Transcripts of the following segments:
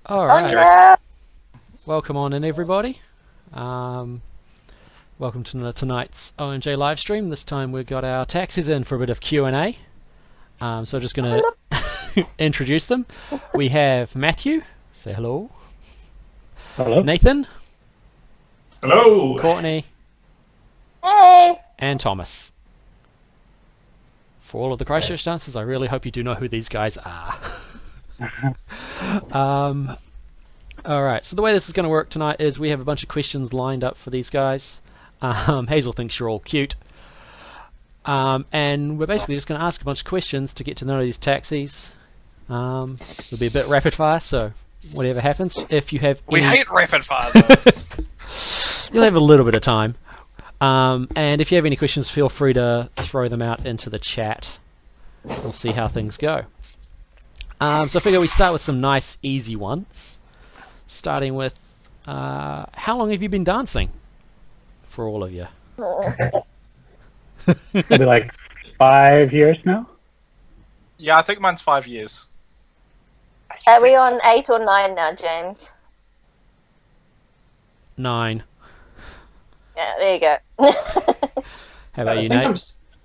All right. Yeah. Welcome on in, everybody. Welcome to tonight's OMJ Livestream. This time we've got our taxis in for a bit of Q&A. So I'm just going to introduce them. We have Matthew. Say hello. Hello. Nathan. Hello. Courtney. Hey. And Thomas. For all of the Christchurch dancers, I really hope you do know who these guys are. Alright, so the way this is going to work tonight is we have a bunch of questions lined up for these guys. Hazel thinks you're all cute. And we're basically just going to ask a bunch of questions to get to know these taxis. It'll be a bit rapid fire, so whatever happens. If you have We any... hate rapid fire, though. You'll have a little bit of time. And if you have any questions, feel free to throw them out into the chat. We'll see how things go. So I figure we start with some nice, easy ones. Starting with, how long have you been dancing? For all of you. Maybe like 5 years now. Yeah, I think mine's 5 years. Are we on 8 or 9 now, James? 9. Yeah, there you go. How about you, I think Nate?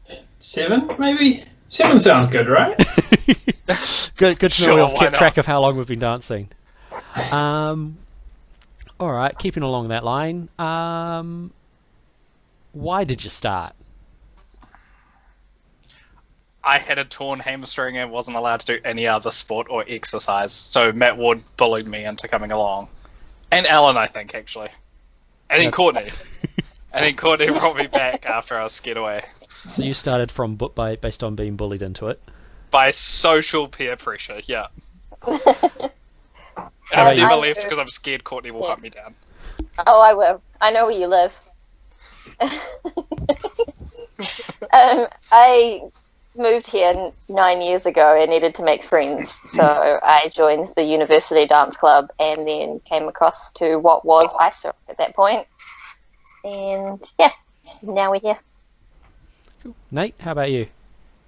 I'm 7, maybe? 7 sounds good, right? Good to know Sure, we've why kept not? track of how long we've been dancing. Alright, keeping along that line. Why did you start? I had a torn hamstring and wasn't allowed to do any other sport or exercise, so Matt Ward bullied me into coming along. And Alan, I think, actually. And then Courtney. And then Courtney brought me back after I was scared away. So you started from based on being bullied into it. By social peer pressure, yeah. And How I've about never you? left because I'm scared Courtney will hunt me down. Oh, I will. I know where you live. I moved here 9 years ago and needed to make friends, so I joined the university dance club and then came across to what was ISO at that point. And yeah, now we're here. Cool. Nate, how about you?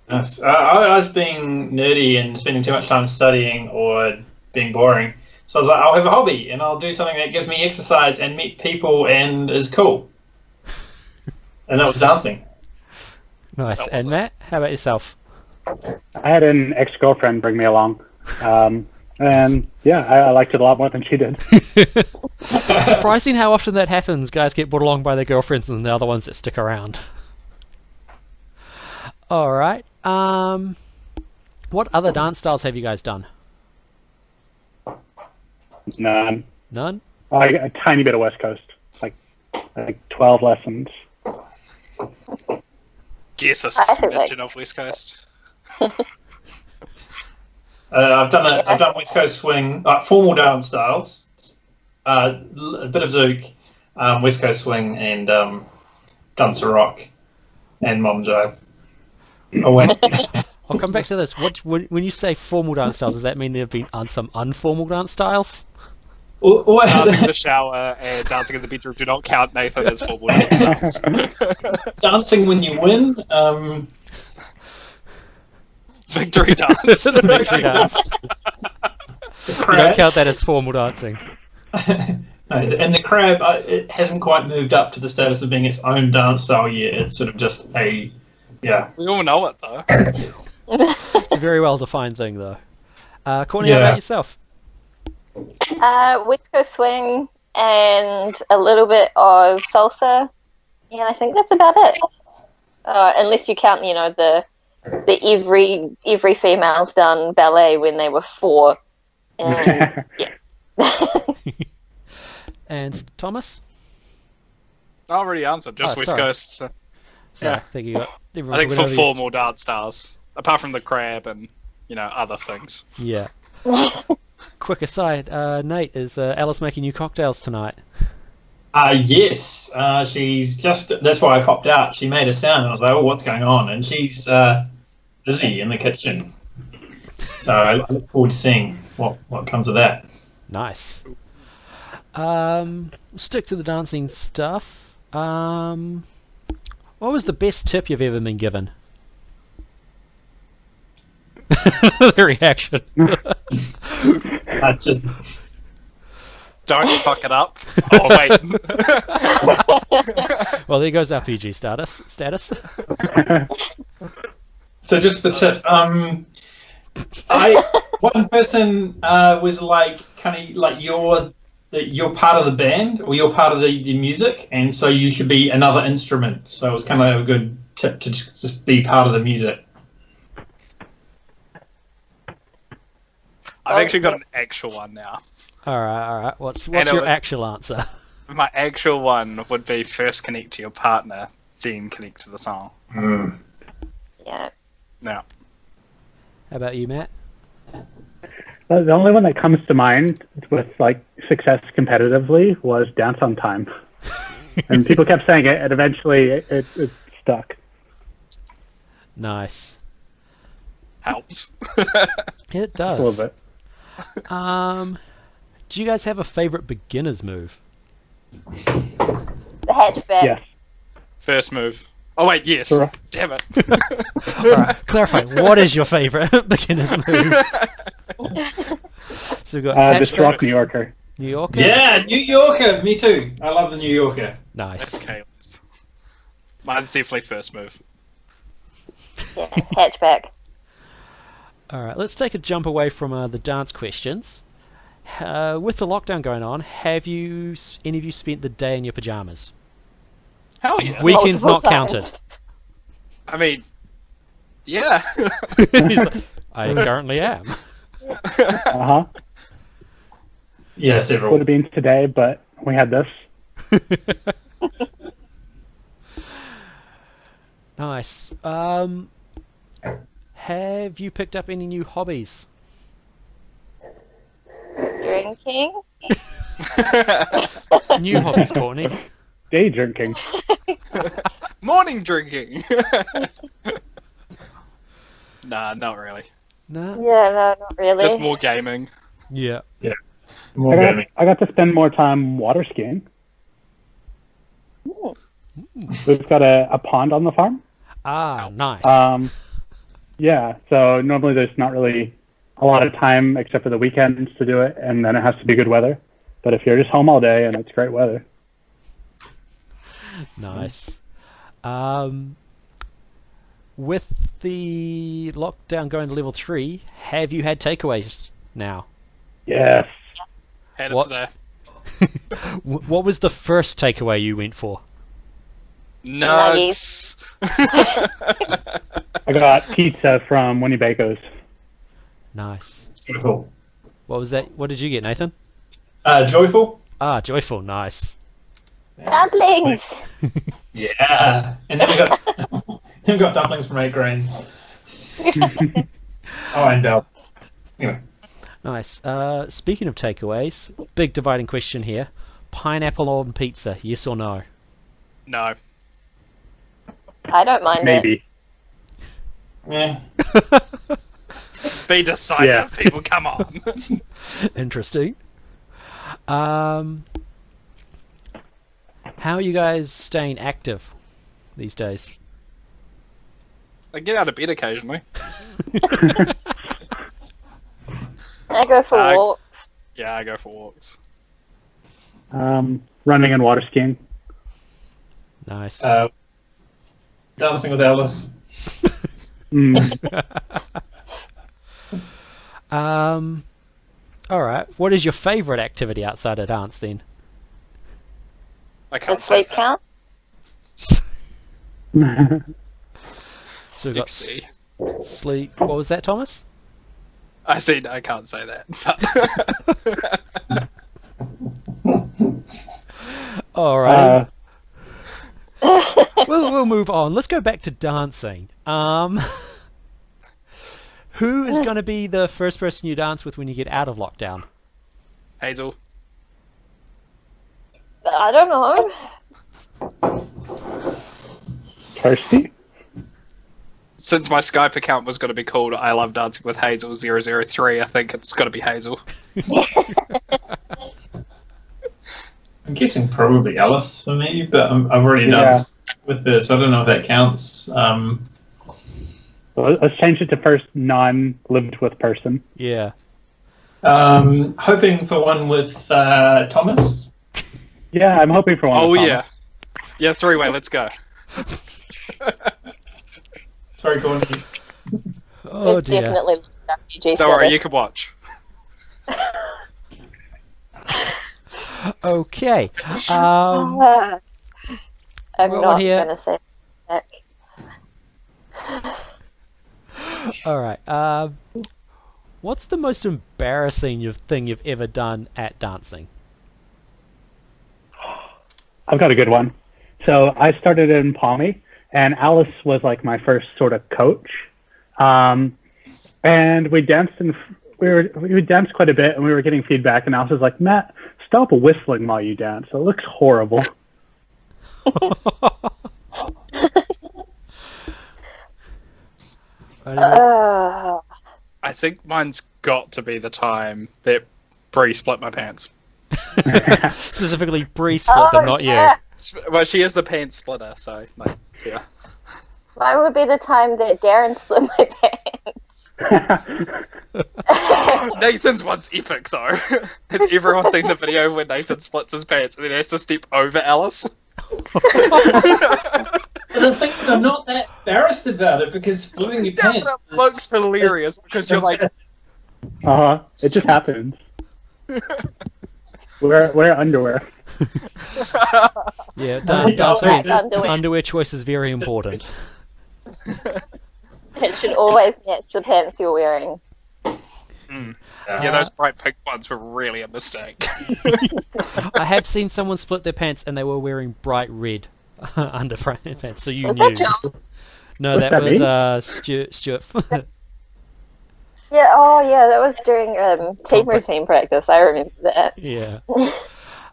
Yes. I was being nerdy and spending too much time studying or being boring. So I was like, I'll have a hobby and I'll do something that gives me exercise and meet people and is cool. And that was dancing. Nice. That was And it. Matt, how about yourself? I had an ex-girlfriend bring me along. And yeah, I liked it a lot more than she did. Surprising how often that happens. Guys get brought along by their girlfriends and they're the ones that stick around. Alright. What other dance styles have you guys done? None. None? A tiny bit of West Coast. Like 12 lessons. Guess a I think smidgen of West Coast. I've done West Coast swing, formal dance styles, a bit of zouk, West Coast swing, and dancer rock, and mom jive. Oh wait, I'll come back to this. When you say formal dance styles, does that mean there have been some unformal dance styles? Dancing in the shower and dancing in the bedroom do not count, Nathan, as formal dance. dancing when you win. Victory dance. Victory dance. You don't count that as formal dancing. No, and the crab, it hasn't quite moved up to the status of being its own dance style yet. It's sort of just a, yeah. We all know it, though. It's a very well defined thing, though. Courtney, how Yeah. about yourself? West Coast swing and a little bit of salsa, and I think that's about it. Unless you count, the every female's done ballet when they were 4. And, yeah. And Thomas? I already answered, just Oh, West sorry. Coast. So, Yeah. yeah. I think you got everyone I think went for over formal dance styles, apart from the crab and, other things. Yeah. Quick aside, Nate, is Alice making you cocktails tonight? Yes, she's just, that's why I popped out. She made a sound and I was like, oh, what's going on? And she's busy in the kitchen. So I look forward to seeing what comes of that. Nice. Stick to the dancing stuff. What was the best tip you've ever been given? The reaction. To Don't fuck it up. Oh wait. Well, there goes our PG status. So just the tip. One person was like kind of like you're part of the band or you're part of the music, and so you should be another instrument. So it was kind of a good tip to just be part of the music. I've actually got an actual one now. All right. What's your actual answer? My actual one would be first connect to your partner, then connect to the song. Yeah. Now, How about you, Matt? The only one that comes to mind with like success competitively was Dance on Time. And people kept saying it, and eventually it stuck. Nice. helps. It does. A little bit. Do you guys have a favorite beginner's move? The hatchback. Yes. First move. Oh wait, yes. Sure. Damn it. Alright, clarify. What is your favorite beginner's move? So we've got The hatchback, Stroke New Yorker. New Yorker. Yeah, New Yorker. Me too. I love the New Yorker. Nice. Okay. Mine's definitely first move. Yeah, hatchback. Alright, let's take a jump away from the dance questions. With the lockdown going on, have you any of you spent the day in your pajamas? Hell yeah. Weekends not Multiple times. counted. I mean, yeah. He's like, I currently am. Uh-huh. Yeah, several. Would have been today, but we had this. Nice. Have you picked up any new hobbies? Drinking. New hobbies, Courtney. Day drinking. Morning drinking. Nah, not really. No. Yeah, no, not really. Just more gaming. Yeah. More gaming. I got to spend more time water skiing. Ooh. We've got a pond on the farm. Ah, nice. Yeah, so normally there's not really a lot of time except for the weekends to do it, and then it has to be good weather. But if you're just home all day and it's great weather. Nice. With the lockdown going to level 3, have you had takeaways now? Yes. Had it What? today. What was the first takeaway you went for? Nugs. I got pizza from Winnebago's. Nice. Joyful. What was that? What did you get, Nathan? Joyful. Ah, joyful. Nice. Dumplings. Yeah. And then we got dumplings from 8 Grains. Oh, and anyway. Nice. Speaking of takeaways, big dividing question here: pineapple on pizza, yes or no? No. I don't mind it. Maybe. Yeah. Be decisive, people. Come on. Interesting. How are you guys staying active these days? I get out of bed occasionally. I go for walks. Yeah, I go for walks. Running and water skiing. Nice. Dancing with Alice. All right. What is your favourite activity outside of dance then? I Does can't say sleep that. count? So we've got XD. sleep. What was that, Thomas? I said I can't say that. All right. We'll move on. Let's go back to dancing. Who is going to be the first person you dance with when you get out of lockdown? Hazel. I don't know. Kirsty? Since my Skype account was going to be called I Love Dancing with Hazel 003, I think it's got to be Hazel. I'm guessing probably Alice for me, but I've already danced with her, so I don't know if that counts. So let's change it to first non-lived with person. Yeah. Hoping for one with Thomas. Yeah, I'm hoping for one. Oh with Thomas. yeah, yeah, three-way. Let's go. Sorry, Gordon. Oh It's dear. definitely refugee Don't worry, status. you can watch. Okay. I'm Got one not here. gonna say that. All right. What's the most embarrassing thing you've ever done at dancing? I've got a good one. So I started in Palmy, and Alice was like my first sort of coach. And we danced and we danced quite a bit, and we were getting feedback. And Alice was like, "Matt, stop whistling while you dance. It looks horrible." I think mine's got to be the time that Bree split my pants. Specifically, Bree split them, not yeah. Well, she is the pants splitter, so like, yeah. Mine would be the time that Darren split my pants. Nathan's one's epic though. Has everyone seen the video where Nathan splits his pants and then has to step over Alice? The thing is, I'm not that embarrassed about it because splitting your Yeah, pants. that looks hilarious because you're like, It just happens. Wear underwear. Yeah, That's underwear. underwear choice is very important. It should always match the pants you're wearing. yeah, those bright pink ones were really a mistake. I have seen someone split their pants and they were wearing bright red underpants, so you Was knew. that Joel? No, What's that that was Stuart. Yeah, oh yeah, that was during team routine practice. I remember that. Yeah.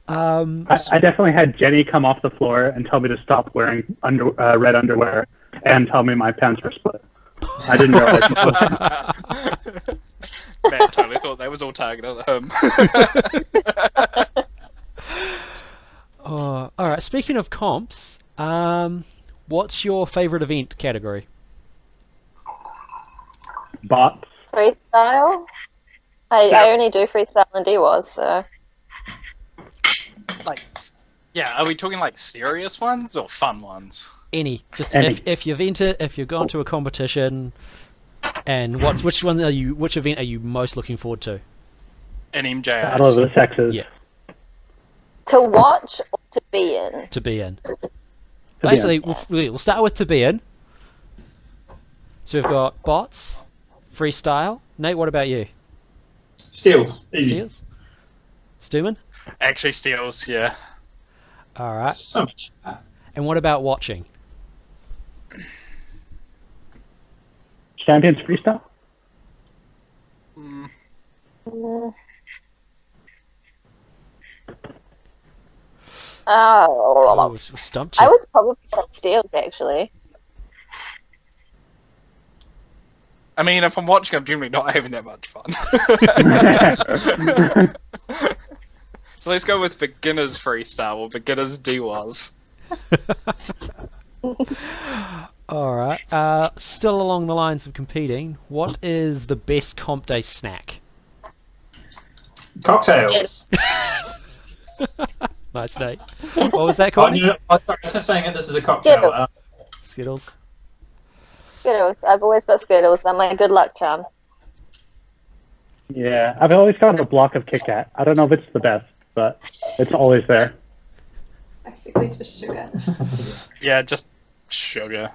I definitely had Jenny come off the floor and tell me to stop wearing red underwear and tell me my pants were split. I didn't realize. Matt totally thought that was all targeted at him. Oh, all right. Speaking of comps, what's your favorite event category? Bots. Freestyle? I only do freestyle and DWAS, so. Like, yeah, are we talking like serious ones or fun ones? Any. Just Any. if you've entered, if you've gone to a competition, and which event are you most looking forward to? An MJ. Battle of the sexes. Yeah. To watch or to be in? To be in. To be Basically, in. we'll start with to be in. So we've got bots, freestyle. Nate, what about you? Steals. Easy. Steers? Stuman? Actually, steals, yeah. All right. So much. And what about watching? Champions freestyle. Mm, Oh, Oh, we stumped you. I would probably say steals actually. I mean, if I'm watching, I'm generally not having that much fun. So let's go with beginners freestyle or beginners DWAS. All right. Still along the lines of competing, what is the best comp day snack? Cocktails. Nice, Nate. What was that Oh, called? no, sorry, I was just saying that this is a cocktail. Yeah. Skittles. Skittles. I've always got Skittles. They're my good luck charm. Yeah, I've always got a block of Kit Kat. I don't know if it's the best, but it's always there. Basically just sugar. Yeah, just sugar.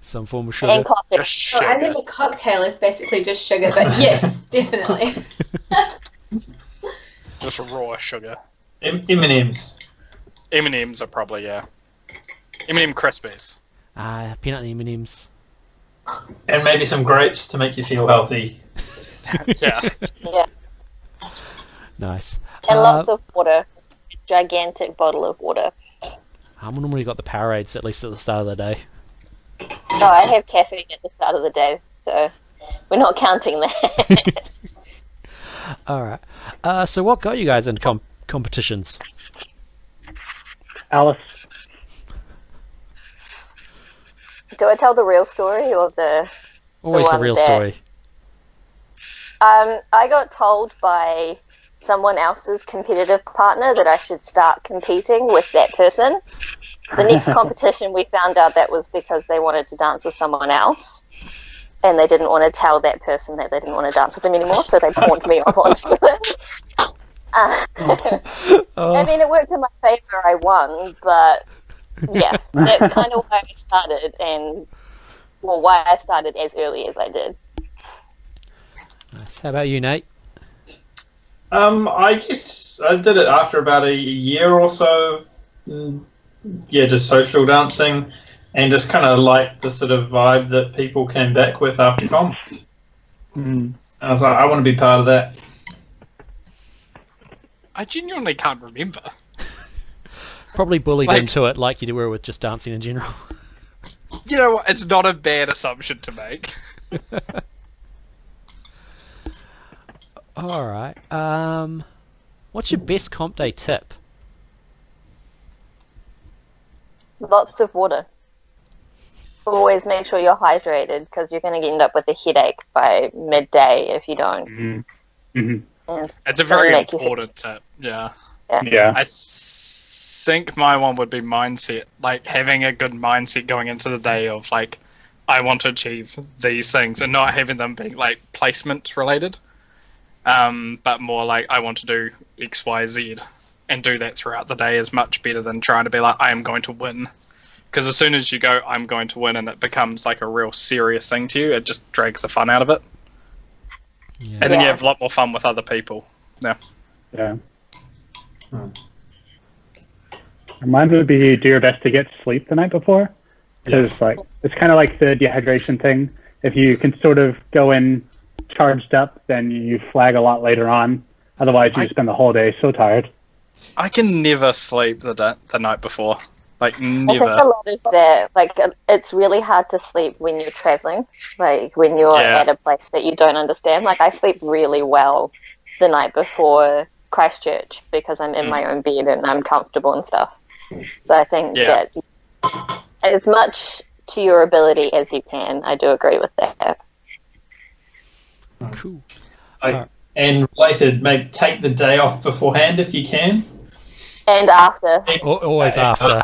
Some form of And sugar. coffee. Just So I sugar. think a cocktail is basically just sugar, but yes, definitely. Just raw sugar. M&M's. M&M's are probably, yeah. M&M Crispies. Peanut M&Ms. And maybe some grapes to make you feel healthy. Yeah. Yeah. Nice. And lots of water. Gigantic bottle of water. I'm normally got the Powerades at least at the start of the day. Oh, I have caffeine at the start of the day, so we're not counting that. All right. So what got you guys into competitions? Alice. Do I tell the real story or the Always the one real that- story. I got told by someone else's competitive partner that I should start competing with that person. The next competition, we found out that was because they wanted to dance with someone else, and they didn't want to tell that person that they didn't want to dance with them anymore, so they pawned me off onto it. I mean, it worked in my favor. I won, but yeah, that's kind of why I started, and why I started as early as I did. Nice. How about you, Nate? I guess I did it after about a year or so of, just social dancing, and just kind of liked the sort of vibe that people came back with after comps. And I was like, I want to be part of that. I genuinely can't remember. Probably bullied into it like you were with just dancing in general. You know what? It's not a bad assumption to make. Alright. What's your best comp day tip? Lots of water. Always make sure you're hydrated, because you're going to end up with a headache by midday if you don't. It's a very important tip. Yeah. I think my one would be mindset. Like, having a good mindset going into the day of, like, I want to achieve these things, and not having them be, like, placement related. But more like, I want to do X, Y, Z, and do that throughout the day is much better than trying to be like, I am going to win. Because as soon as you go, I'm going to win, and it becomes like a real serious thing to you, it just drags the fun out of it. Yeah. And then you have a lot more fun with other people. Yeah. Mine would be do your best to get sleep the night before. Because like it's kind of like the dehydration thing. If you can sort of go in charged up, then you flag a lot later on. Otherwise, you spend the whole day so tired. I can never sleep the night before. Like, never. I think a lot of that, like, it's really hard to sleep when you're traveling. Like, when you're at a place that you don't understand. Like, I sleep really well the night before Christchurch because I'm in my own bed and I'm comfortable and stuff. So I think that as much to your ability as you can, I do agree with that. Cool. And related, take the day off beforehand if you can. And after. Always after.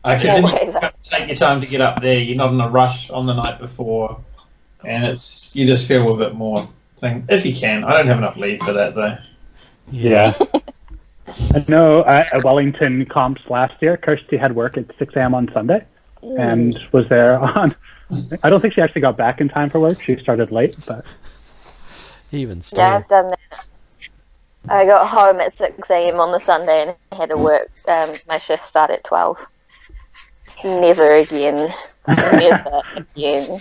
Because then you take your time to get up there. You're not in a rush on the night before, and you just feel a bit more thing if you can. I don't have enough leave for that though. Yeah. I know at Wellington comps last year, Kirsty had work at 6 a.m. on Sunday, and was there on. I don't think she actually got back in time for work. She started late, but. Even still. Yeah, I've done that. I got home at 6 a.m. on the Sunday and had to work. My shift started at 12. Never again. Never again.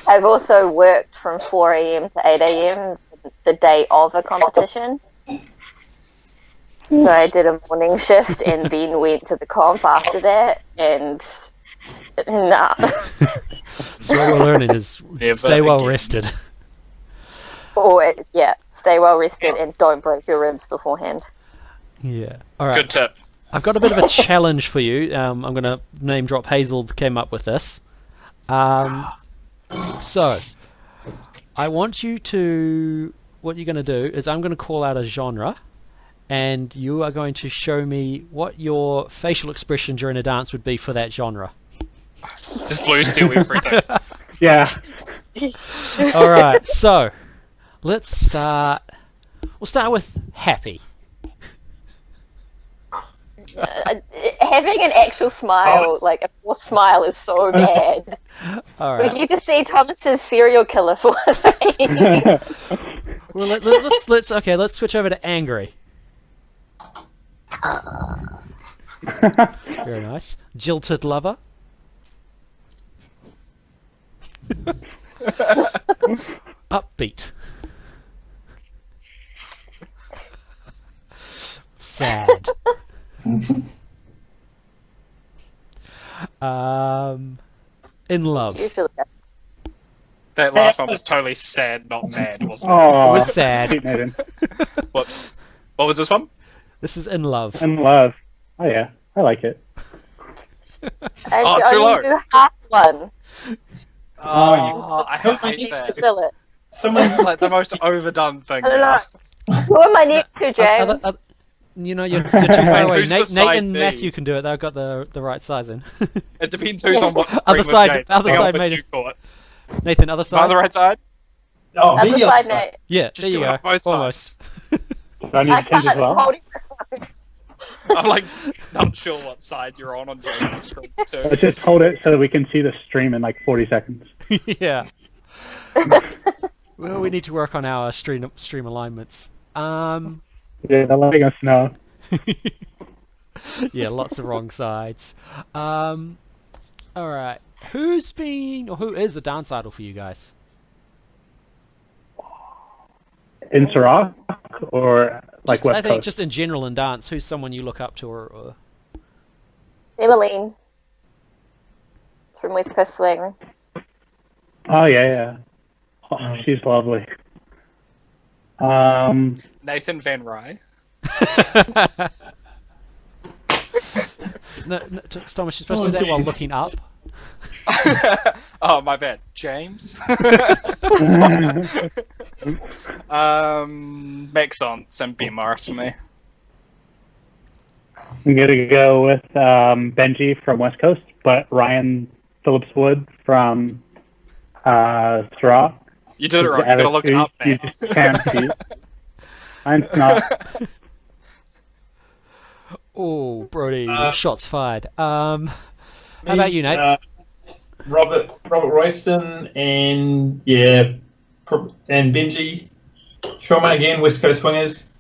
I've also worked from 4 a.m. to 8 a.m. the day of a competition. So I did a morning shift and then went to the comp after that, and nah. So what we're learning is stay well rested. Or, stay well rested and don't break your ribs beforehand. Yeah. All right. Good tip. I've got a bit of a challenge for you. I'm going to name drop Hazel came up with this. So, I want you to... What you're going to do is I'm going to call out a genre, and you are going to show me what your facial expression during a dance would be for that genre. Just blue steel everything. Yeah. All right. So, let's start. We'll start with happy. Having an actual smile, like a forced smile, is so bad. All right. We need to see Thomas's serial killer for a thing. Well, let's switch over to angry. Very nice. Jilted lover. Upbeat. Sad. In love. Usually, That last one was totally sad, not mad, wasn't it? Oh, It was sad. Pete Nathan. Whoops. What was this one? This is in love. In love. Oh yeah, I like it. I it's too only low. do half one. Oh, I I hate need to that. fill it. Someone's It's like the most overdone thing. I don't know. now. Who am I next to, James? You know, you're too far away. Who's the Nate side and B? Matthew can do it. They've got the right sizing. It depends who's on what Other stream side- with James. other Hang on, side with made you, it. Court. Nathan, other Am I on side. the right side? oh, Other me side, outside. Nate. Yeah, Just there you do it go. on both Almost. Do I need I to change can't. as well? Holding my phone. I'm like not sure what side you're on James' screen too. Let's just hold it so that we can see the stream in like 40 seconds. Yeah. Well, we need to work on our stream alignments. Yeah, they're letting us know. Yeah, lots of wrong sides. All right. Who is the dance idol for you guys? In Sirach or like I West think Coast? just in general in dance, who's someone you look up to or Emmeline from West Coast Swing. Oh, yeah. Oh, she's lovely. Nathan Van Rye. No, Thomas, you're supposed to do that while looking up. Oh, my bad. James. Maxence and Ben Morris for me. I'm going to go with Benji from West Coast, but Ryan Phillips Wood from Sirach. You did it right. You gotta look it up, You man. just can't see. Mine's not. Oh, Brody, shots fired. How about you, Nate? Robert Royston and and Benji Sherman again. West Coast Swingers.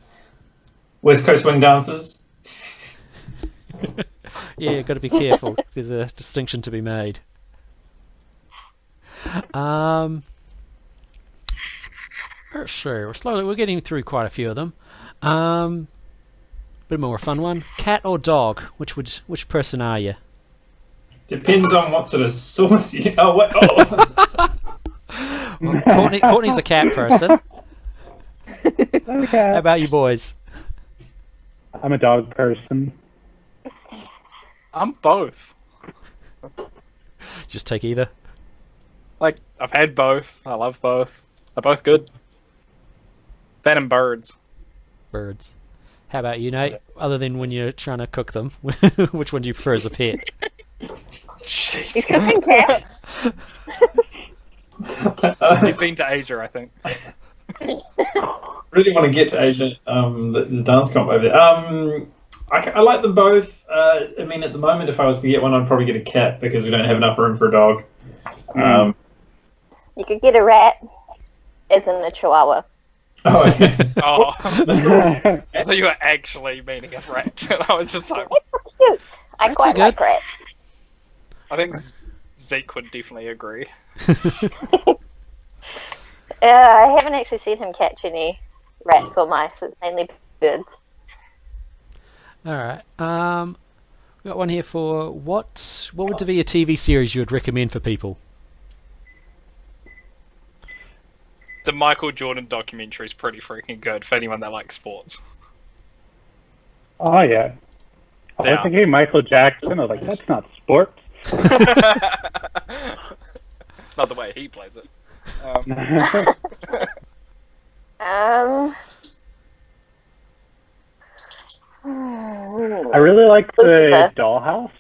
West Coast Swing dancers. Yeah, got to be careful. There's a distinction to be made. Sure. We're getting through quite a few of them. Bit more fun one. Cat or dog? Which person are you? Depends on what sort of sauce you. Oh, what? Oh. Well, Courtney's the cat person. Okay. How about you boys? I'm a dog person. I'm both. Just take either. Like, I've had both. I love both. They're both good. That and birds. Birds. How about you, Nate? Other than when you're trying to cook them, which one do you prefer as a pet? He's Jeez. cooking cats. He's been to Asia, I think. Really want to get to Asia, the dance comp over there. I like them both. I mean, at the moment, if I was to get one, I'd probably get a cat because we don't have enough room for a dog. You could get a rat, as in a chihuahua. Oh, yeah. Oh, I thought you were actually meaning a rat. I was just like, Cute. I Rats quite are good. like rats. I think Zeke would definitely agree. I haven't actually seen him catch any rats or mice. It's mainly birds. All right. We got one here for what would be a TV series you would recommend for people? The Michael Jordan documentary is pretty freaking good for anyone that likes sports. Oh, yeah. I Yeah. was thinking Michael Jackson. I was like, that's not sports. Not the way he plays it. I really like the Lucifer. Dollhouse.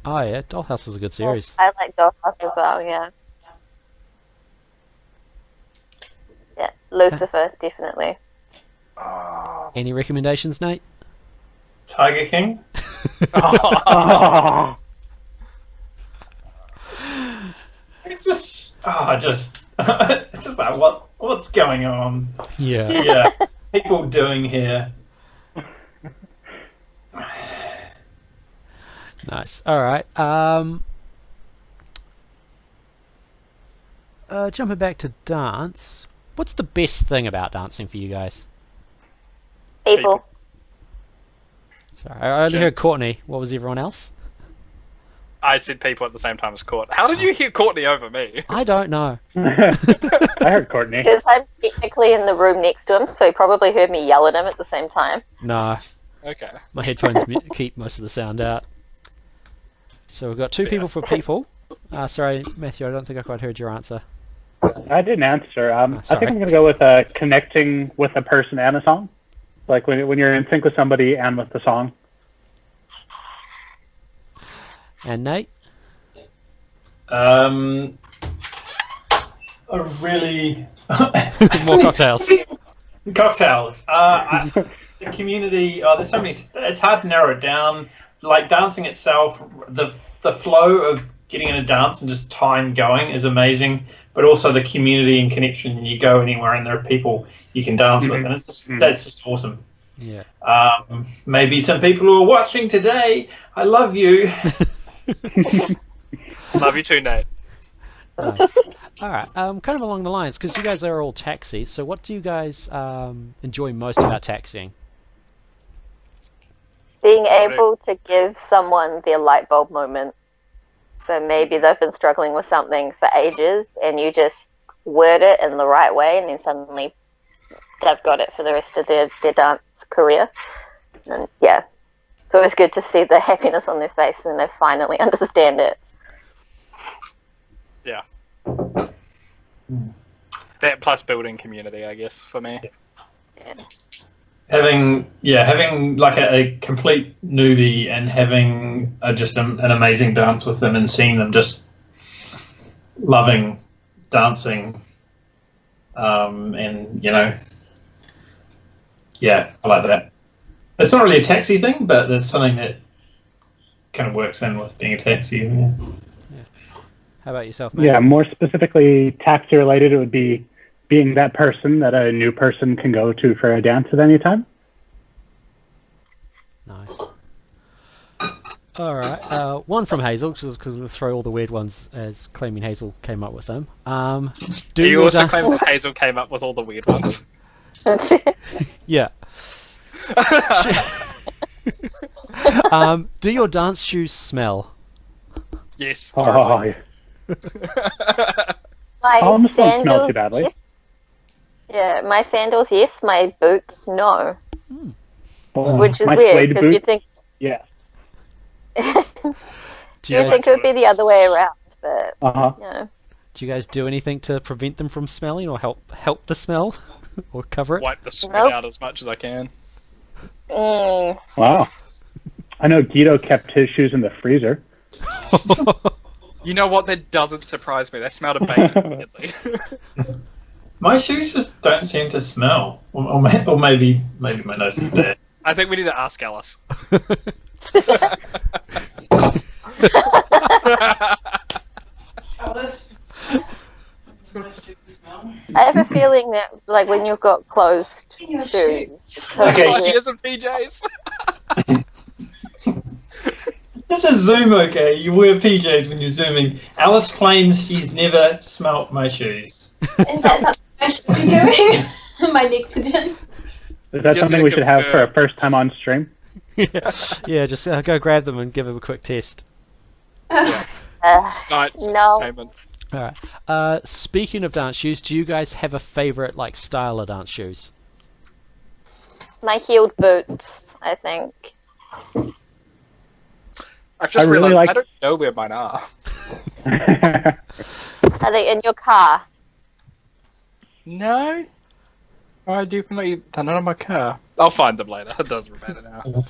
Oh yeah, Dollhouse is a good series. I like Dollhouse as well, yeah. Yeah, Lucifer, definitely. Any recommendations, Nate? Tiger King. Oh, It's just, it's just like what's going on? Yeah. Yeah, people doing here. Nice. All right. Jumping back to dance. What's the best thing about dancing for you guys? People. Sorry, I only heard Jinx. Courtney. What was everyone else? I said people at the same time as Court. How did you hear Courtney over me? I don't know. I heard Courtney. Because I'm technically in the room next to him, so he probably heard me yell at him at the same time. No, Okay. my headphones keep most of the sound out. So we've got two people for people. Sorry, Matthew, I don't think I quite heard your answer. I didn't answer. I think sorry. I'm going to go with connecting with a person and a song. Like when you're in sync with somebody and with the song. And Nate? A really More cocktails. cocktails. The community. Oh, there's so many. It's hard to narrow it down. Like dancing itself, the flow of getting in a dance and just time going is amazing. But also the community and connection. You go anywhere and there are people you can dance with, and it's that's just awesome. Yeah. Maybe some people who are watching today, I love you. Love you too, Nate. Nice. All right. Kind of along the lines, because you guys are all taxis. So, what do you guys enjoy most about taxiing? Being able to give someone their light bulb moment. So maybe they've been struggling with something for ages, and you just word it in the right way, and then suddenly they've got it for the rest of their dance career. And yeah, it's always good to see the happiness on their face and they finally understand it. Yeah. That plus building community, I guess, for me. Yeah. Having like a complete newbie and having just an amazing dance with them and seeing them just loving dancing, and yeah, I like that. It's not really a taxi thing, but there's something that kind of works in with being a taxi. Yeah. How about yourself, Matt? Yeah, more specifically taxi related, it would be being that person that a new person can go to for a dance at any time. Nice. All right. One from Hazel, because we'll throw all the weird ones as claiming Hazel came up with them. Do you also claim that Hazel came up with all the weird ones? Yeah. Do your dance shoes smell? Yes. Oh, yeah. My Almost don't smell sandals, too badly. yes. Yeah, my sandals, yes. My boots, no. Oh, Which is my weird suede because you boots, think yeah. Do you you think it would be the other way around, but Uh-huh. Do you guys do anything to prevent them from smelling, or help the smell, or cover it? Wipe the sweat Nope. out as much as I can. Wow. I know Guido kept his shoes in the freezer. You know what? That doesn't surprise me. They smelled of bacon immediately. My shoes just don't seem to smell, or maybe my nose is bad. I think we need to ask Alice. Alice, I have a feeling that, like, when you've got closed shoes, Okay, Oh, she has some PJs. This is Zoom, okay? You wear PJs when you're Zooming. Alice claims she's never smelt my shoes. Is that something I should be doing? My next agenda. Is that Just something gonna we should have for confirm. a first time on stream? Yeah, just go grab them and give them a quick test. Night's no. entertainment. All right. Speaking of dance shoes, do you guys have a favorite style of dance shoes? My heeled boots, I think. I've just I really realised like- I don't know where mine are. Are they in your car? No. I definitely they're not in my car. I'll find them later. It doesn't matter now.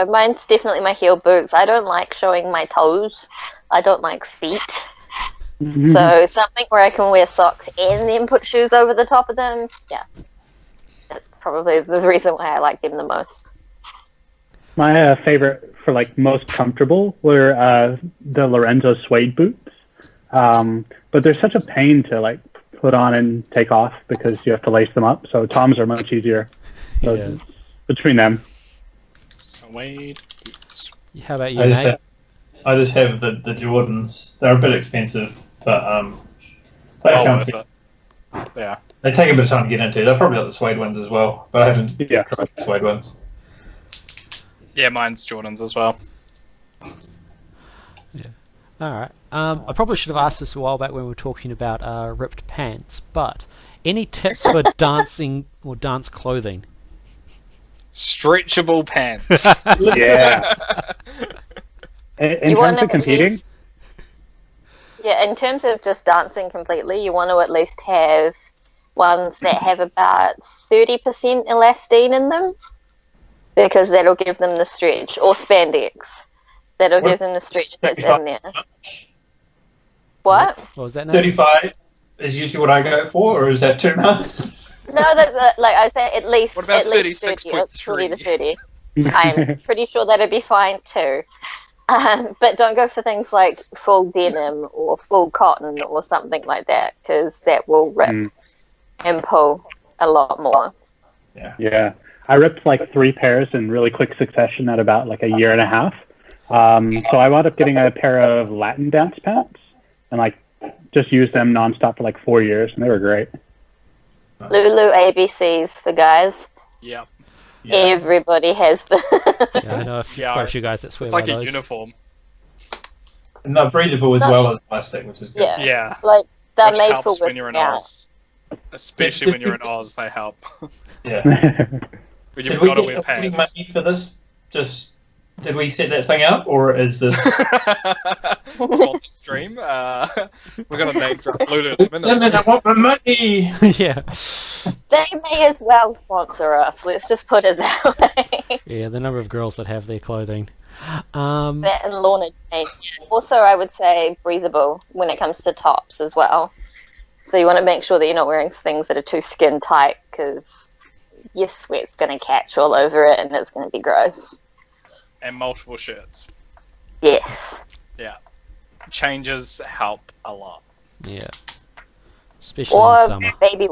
Mine's definitely my heel boots. I don't like showing my toes. I don't like feet. So something where I can wear socks and then put shoes over the top of them. Yeah. That's probably the reason why I like them the most. My favorite for most comfortable were the Lorenzo suede boots. But they're such a pain to put on and take off because you have to lace them up. So Toms are much easier. So Yeah. between them. Wade. How about you, I just Nate? have, I just have the Jordans. They're a bit expensive, but they're Well comfy. worth it. Yeah. They take a bit of time to get into. They're probably like the suede ones as well, but I haven't Yeah. tried the suede ones. Yeah, mine's Jordan's as well. All right. I probably should have asked this a while back when we were talking about ripped pants, but any tips for dancing or dance clothing? Stretchable pants. Yeah. In You terms wanna of competing, Yeah, in terms of just dancing completely, you want to at least have ones that have about 30% elastine in them, because that'll give them the stretch, or spandex. That'll give them the stretch that's in there. What? What was that name? 35 is usually what I go for, or is that too much? No, like I say, at least. What about at least 36.3? 20 to 30. I'm pretty sure that'd be fine too. But don't go for things like full denim or full cotton or something like that, because that will rip and pull a lot more. Yeah. I ripped like 3 pairs in really quick succession at about like a year and a half. So I wound up getting a pair of Latin dance pants and like just used them nonstop for like 4 years, and they were great. Lulu ABCs for guys. Yep. Yeah. Everybody has the. Yeah, I know quite a few guys that swear It's by like a those. uniform. And they're breathable as well as plastic, which is good. Yeah. Yeah. Like they're Which made for helps when you're in working out. Oz. Especially when you're in Oz, they help. Yeah. When you've Did we got to get wear any pants. money for this? Did we set that thing up, or is this? Sponsored stream. We're going to name drop Lulu in a No, minute. I want my money. Yeah. They may as well sponsor us. Let's just put it that way. Yeah, the number of girls that have their clothing. Um, That and Lorna Jane. Also, I would say breathable when it comes to tops as well. So you want to make sure that you're not wearing things that are too skin tight, because your sweat's going to catch all over it and it's going to be gross. And multiple shirts. Yes. Changes help a lot. yeah. Especially in Or summer. baby.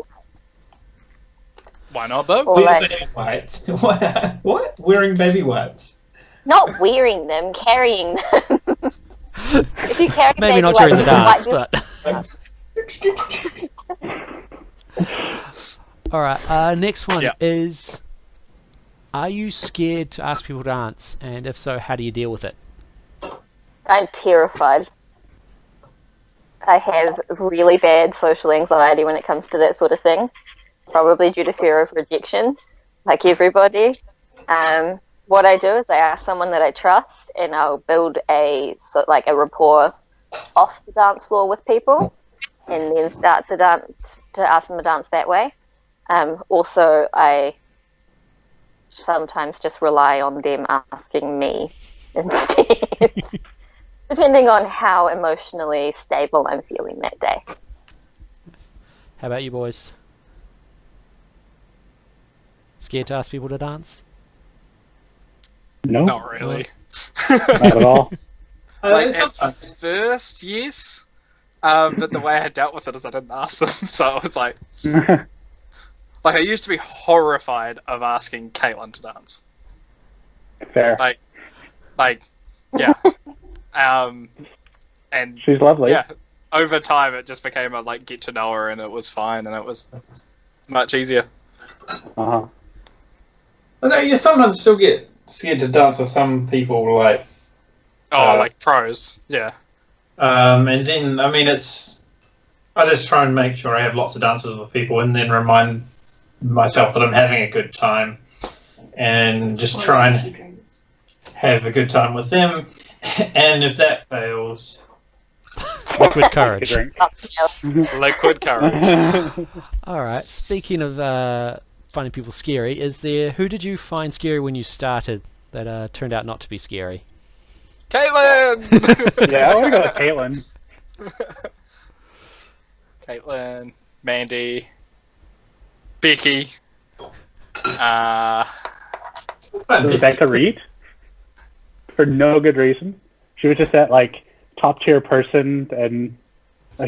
Why not though? Or Wear like, baby wipes. What? Wearing baby wipes. not wearing them, carrying them. If you carry Maybe baby not wipes, during the you can wipe dance, your- but... Alright, next one Yeah. is... Are you scared to ask people to dance? And if so, how do you deal with it? I'm terrified. I have really bad social anxiety when it comes to that sort of thing. Probably due to fear of rejection, like everybody. What I do is I ask someone that I trust, and I'll build a rapport off the dance floor with people, and then start to ask them to dance that way. Also, I sometimes just rely on them asking me instead, depending on how emotionally stable I'm feeling that day. How about you boys? Scared to ask people to dance? No, Not really. not at all. Like at Sometimes. first, yes. But the way I dealt with it is I didn't ask them, so it was like I used to be horrified of asking Caitlin to dance. Fair. Like, yeah. And She's lovely. yeah, over time it just became a like get to know her, and it was fine, and it was much easier. Uh-huh. Although you sometimes still get scared to dance with some people, like. Like pros, yeah. And then, I mean, I just try and make sure I have lots of dances with people, and then remind myself that I'm having a good time, and just try and have a good time with them. And if that fails, Liquid courage. Drink. Liquid courage. Alright, speaking of finding people scary, who did you find scary when you started that turned out not to be scary? Caitlin! Yeah, I want to go with Caitlin. Caitlin, Mandy, Becky, Rebecca Reed. For no good reason. She was just that like top tier person, and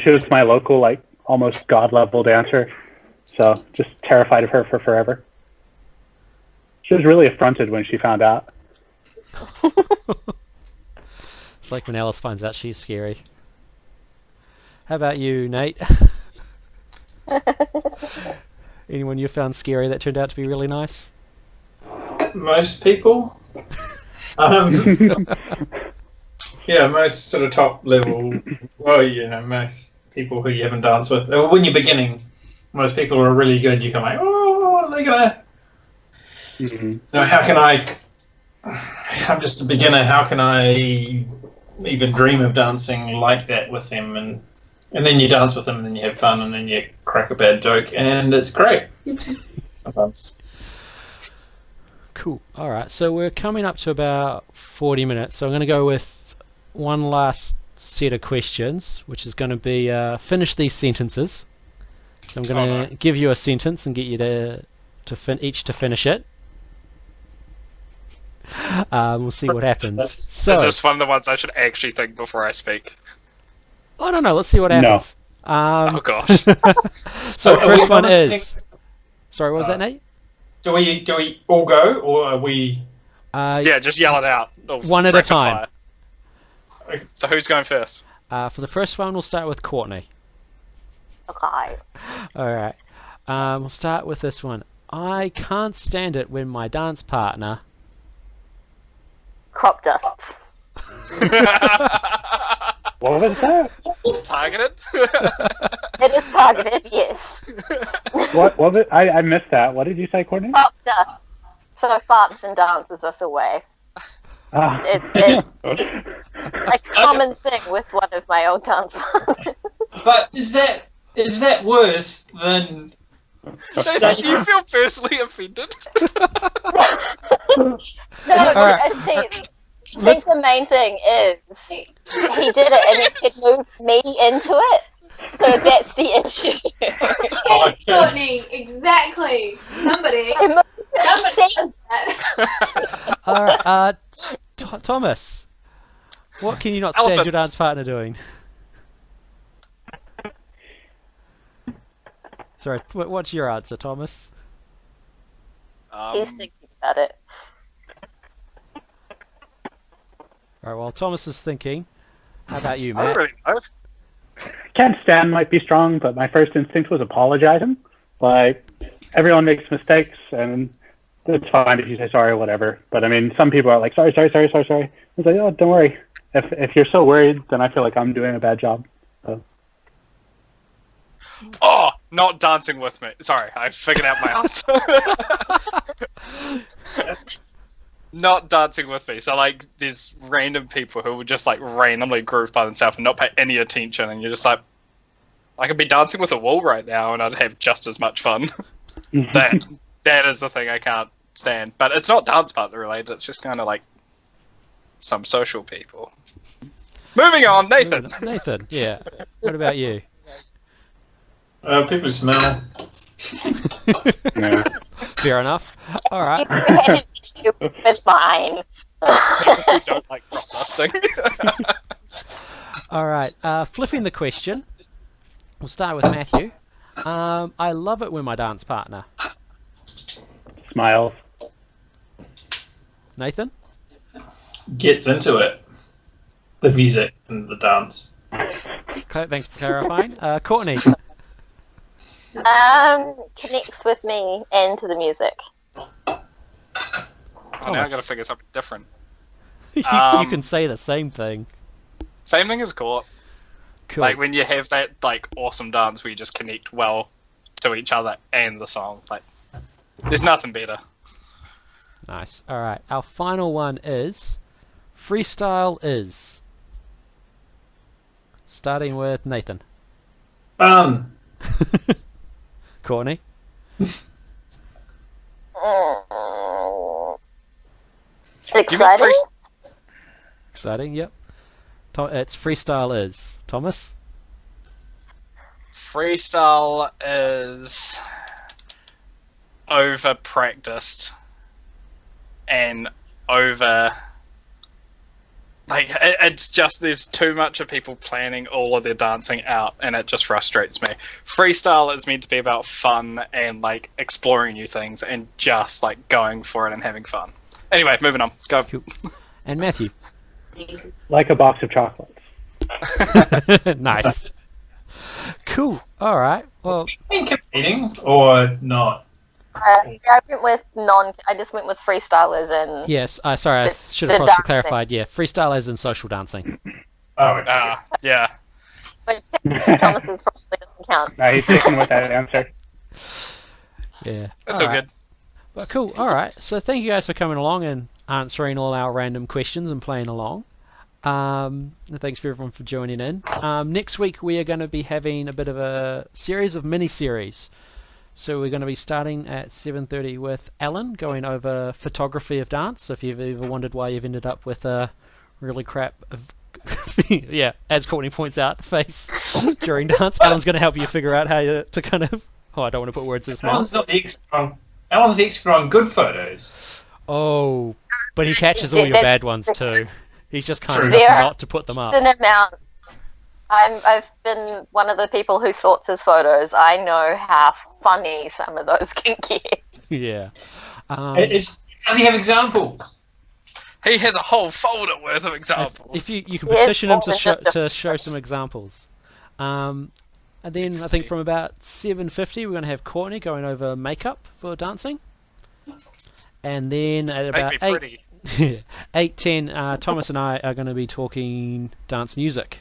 she was my local like almost god level dancer. So just terrified of her for forever. She was really affronted when she found out. It's like when Alice finds out she's scary. How about you, Nate? Anyone you found scary that turned out to be really nice? most people. Yeah, most sort of top level, well, you know, most people who you haven't danced with. When you're beginning, most people are really good. You can like, oh, they're gonna. Mm-hmm. So how can I'm just a beginner. How can I even dream of dancing like that with them, and then you dance with them, and then you have fun, and then you crack a bad joke, and it's great. Sometimes. Cool. All right. So we're coming up to about 40 minutes. So I'm going to go with one last set of questions, which is going to be finish these sentences. So I'm going to give you a sentence and get you each to finish it. We'll see what happens. So, Is this one of the ones I should actually think before I speak? I don't know. Let's see what happens. Oh gosh. So the first one is. Sorry, what was that, Nate? Do we all go, or are we? Yeah, just yell it out. One at a time. Fire. So who's going first? For the first one, we'll start with Courtney. Okay. All right. We'll start with this one. I can't stand it when my dance partner. Crop dusts. What was that? Targeted? It is targeted, yes. What was it? I missed that. What did you say, Courtney? Crop dust. So farts and dances us away. Ah. It's a common thing with one of my old dance partners. But is that worse than? So, do you feel personally offended? No, I think the main thing is he did it and he moved me into it. So that's the issue. Courtney, exactly. Somebody. Somebody. All right. Thomas, what can you not stand your Elephants. dance partner doing? Sorry, what's your answer, Thomas? He's thinking about it. All right, while Thomas is thinking, how about you, I don't Matt? really know. Can't stand might be strong, but my first instinct was apologizing. Like, everyone makes mistakes, and it's fine if you say sorry or whatever. But I mean, some people are like, sorry. It's like, oh, don't worry. If you're so worried, then I feel like I'm doing a bad job. So. Oh, not dancing with me. Sorry, I figured out my answer. Not dancing with me. So, like, there's random people who will just, like, randomly groove by themselves and not pay any attention, and you're just like, I could be dancing with a wall right now and I'd have just as much fun. That is the thing I can't stand. But it's not dance partner related, it's just kind of like some social people. Moving on, Nathan. Nathan, yeah. What about you? People smell. Yeah. Fair enough. All right. You had an issue with mine. People who don't like crop dusting. All right. Flipping the question. We'll start with Matthew. I love it when my dance partner. Smiles. Nathan? Gets into it. The music and the dance. Okay, thanks for clarifying. Courtney? Connects with me and to the music. Oh, now I gotta figure something different. you can say the same thing. Same thing as court. Cool. Like when you have that like awesome dance where you just connect well to each other and the song. Like there's nothing better. Nice. All right. Our final one is freestyle is. Starting with Nathan. Courtney. Exciting. Exciting. Yep. It's freestyle is. Thomas. Freestyle is over practiced and over like it's just there's too much of people planning all of their dancing out and it just frustrates me. Freestyle is meant to be about fun and like exploring new things and just like going for it and having fun. Anyway, moving on. Go. Cool. And Matthew. Like a box of chocolates. Nice. Cool. All right. Well, Competing or not? I went with I just went with freestylers and. yes. Sorry, I should have the also dancing. clarified. Yeah, freestyle is in social dancing. Oh, okay. Yeah. But Thomas's probably doesn't count. No, he's sticking with that answer. Yeah. That's all right. good. Well, cool. All right. So thank you guys for coming along and answering all our random questions and playing along. Thanks for everyone for joining in. Next week we are going to be having a bit of a series of mini-series. So we're going to be starting at 7:30 with Alan going over photography of dance. So if you've ever wondered why you've ended up with a really crap, yeah, as Courtney points out, face during dance, Alan's going to help you figure out how to kind of. Oh, I don't want to put words in his mouth. Alan's not the expert on. Alan's the expert on good photos. Oh, but he catches all your bad ones too. He's just kind True. enough There not to put them up. An amount. I've been one of the people who sorts his photos. I know how funny some of those can get. Yeah. Does he have examples? He has a whole folder worth of examples. If you can Yes, petition him to just a- show some examples. And then I think from about 7:50 we're going to have Courtney going over makeup for dancing. And then at about Make me pretty. 8:10, Thomas and I are going to be talking dance music.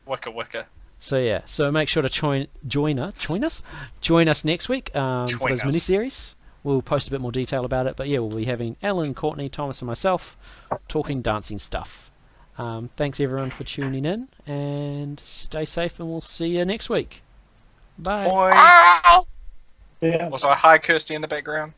Wicka wicka. So yeah, so make sure to join us next week for Join those us. mini-series. We'll post a bit more detail about it, but yeah, we'll be having Ellen, Courtney, Thomas and myself talking dancing stuff. Thanks everyone for tuning in, and stay safe, and we'll see you next week. Bye. Boy. Bye. Yeah. Also, hi Kirsty in the background.